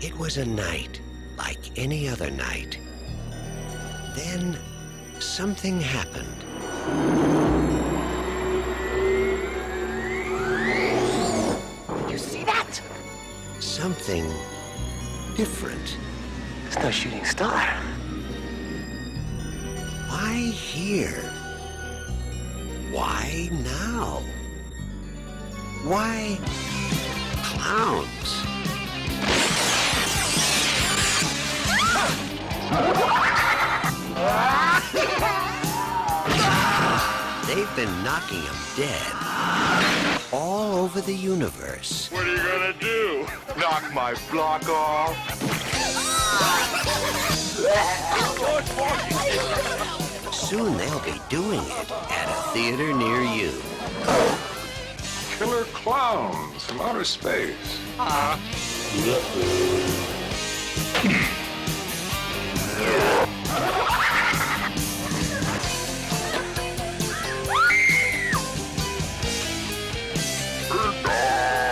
It was a night like any other night. Then something happened. You see that? Something different. It's no shooting star. Why here? Why now? Why clowns? They've been knocking them dead all over the universe. What are you gonna do? Knock my block off? Soon they'll be doing it at a theater near you. Killer clowns from outer space.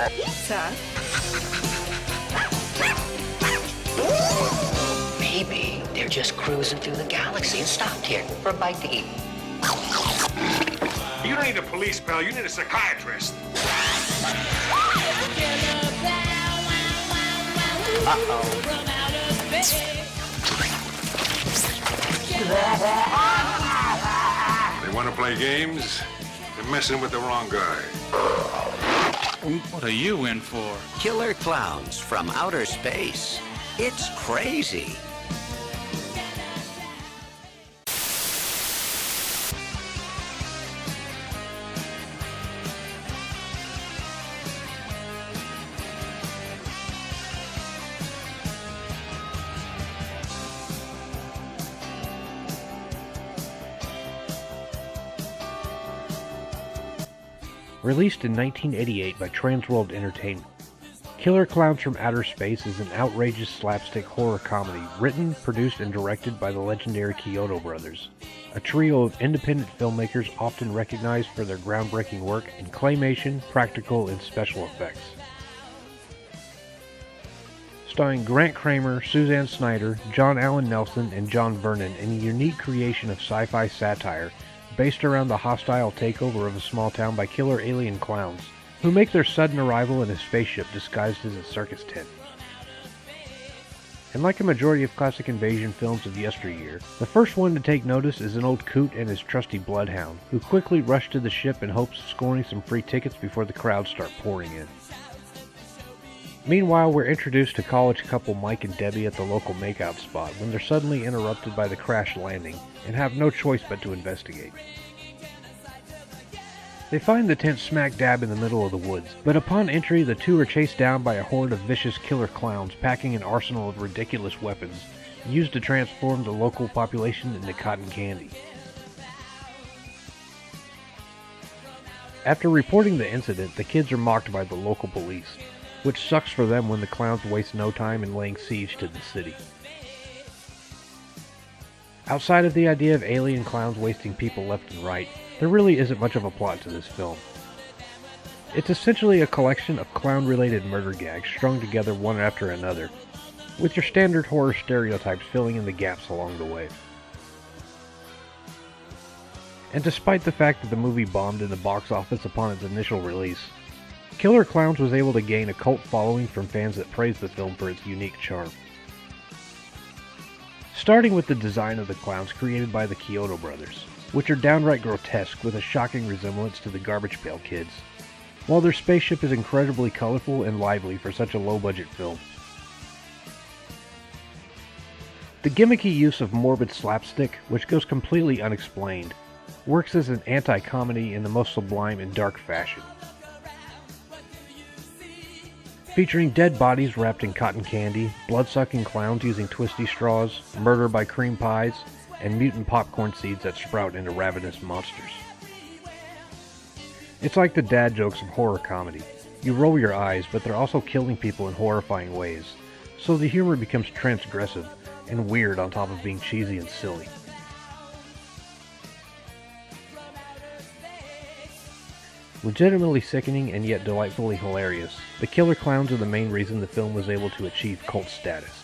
Pizza? Maybe they're just cruising through the galaxy and stopped here for a bite to eat. You don't need a police pal, you need a psychiatrist. They want to play games? They're messing with the wrong guy. What are you in for? Killer clowns from outer space. It's crazy. Released in 1988 by Transworld Entertainment, Killer Klowns from Outer Space is an outrageous slapstick horror comedy written, produced, and directed by the legendary Chiodo Brothers, a trio of independent filmmakers often recognized for their groundbreaking work in claymation, practical, and special effects. Starring Grant Kramer, Suzanne Snyder, John Allen Nelson, and John Vernon in a unique creation of sci-fi satire based around the hostile takeover of a small town by killer alien clowns, who make their sudden arrival in a spaceship disguised as a circus tent. And like a majority of classic invasion films of yesteryear, the first one to take notice is an old coot and his trusty bloodhound, who quickly rush to the ship in hopes of scoring some free tickets before the crowds start pouring in. Meanwhile, we're introduced to college couple Mike and Debbie at the local makeout spot when they're suddenly interrupted by the crash landing and have no choice but to investigate. They find the tent smack dab in the middle of the woods, but upon entry the two are chased down by a horde of vicious killer clowns packing an arsenal of ridiculous weapons used to transform the local population into cotton candy. After reporting the incident, the kids are mocked by the local police, which sucks for them when the clowns waste no time in laying siege to the city. Outside of the idea of alien clowns wasting people left and right, there really isn't much of a plot to this film. It's essentially a collection of clown-related murder gags strung together one after another, with your standard horror stereotypes filling in the gaps along the way. And despite the fact that the movie bombed in the box office upon its initial release, Killer Klowns was able to gain a cult following from fans that praised the film for its unique charm. Starting with the design of the clowns created by the Chiodo Brothers, which are downright grotesque with a shocking resemblance to the Garbage Pail Kids, while their spaceship is incredibly colorful and lively for such a low-budget film. The gimmicky use of morbid slapstick, which goes completely unexplained, works as an anti-comedy in the most sublime and dark fashion. Featuring dead bodies wrapped in cotton candy, blood-sucking clowns using twisty straws, murder by cream pies, and mutant popcorn seeds that sprout into ravenous monsters. It's like the dad jokes of horror comedy. You roll your eyes, but they're also killing people in horrifying ways, so the humor becomes transgressive and weird on top of being cheesy and silly. Legitimately sickening and yet delightfully hilarious, the killer clowns are the main reason the film was able to achieve cult status.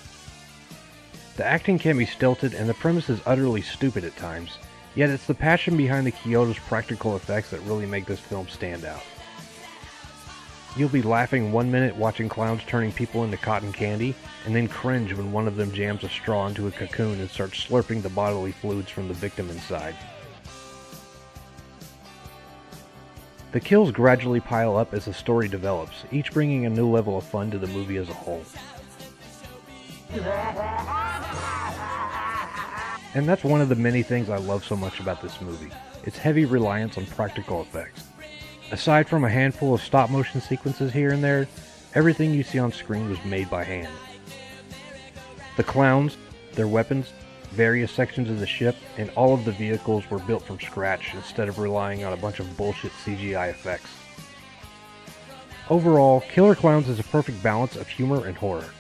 The acting can be stilted and the premise is utterly stupid at times, yet it's the passion behind the Chiodo's practical effects that really make this film stand out. You'll be laughing 1 minute watching clowns turning people into cotton candy, and then cringe when one of them jams a straw into a cocoon and starts slurping the bodily fluids from the victim inside. The kills gradually pile up as the story develops, each bringing a new level of fun to the movie as a whole. And that's one of the many things I love so much about this movie, its heavy reliance on practical effects. Aside from a handful of stop-motion sequences here and there, everything you see on screen was made by hand. The clowns, their weapons, various sections of the ship, and all of the vehicles were built from scratch instead of relying on a bunch of bullshit CGI effects. Overall, Killer Klowns is a perfect balance of humor and horror.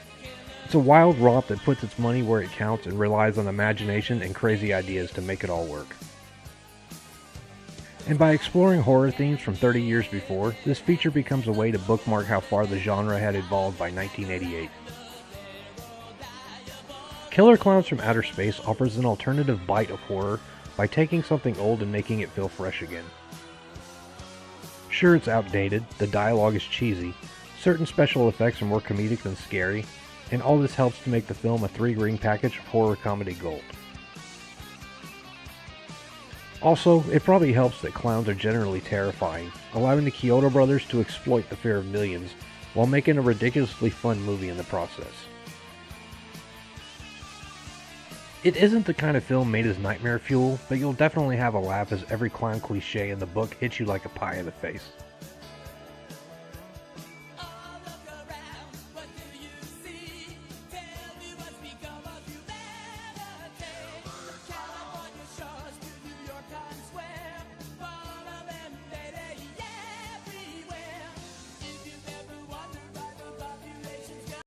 It's a wild romp that puts its money where it counts and relies on imagination and crazy ideas to make it all work. And by exploring horror themes from 30 years before, this feature becomes a way to bookmark how far the genre had evolved by 1988. Killer Klowns from Outer Space offers an alternative bite of horror by taking something old and making it feel fresh again. Sure, it's outdated, the dialogue is cheesy, certain special effects are more comedic than scary, and all this helps to make the film a 3-ring package of horror comedy gold. Also, it probably helps that clowns are generally terrifying, allowing the Chiodo Brothers to exploit the fear of millions while making a ridiculously fun movie in the process. It isn't the kind of film made as nightmare fuel, but you'll definitely have a laugh as every clown cliche in the book hits you like a pie in the face.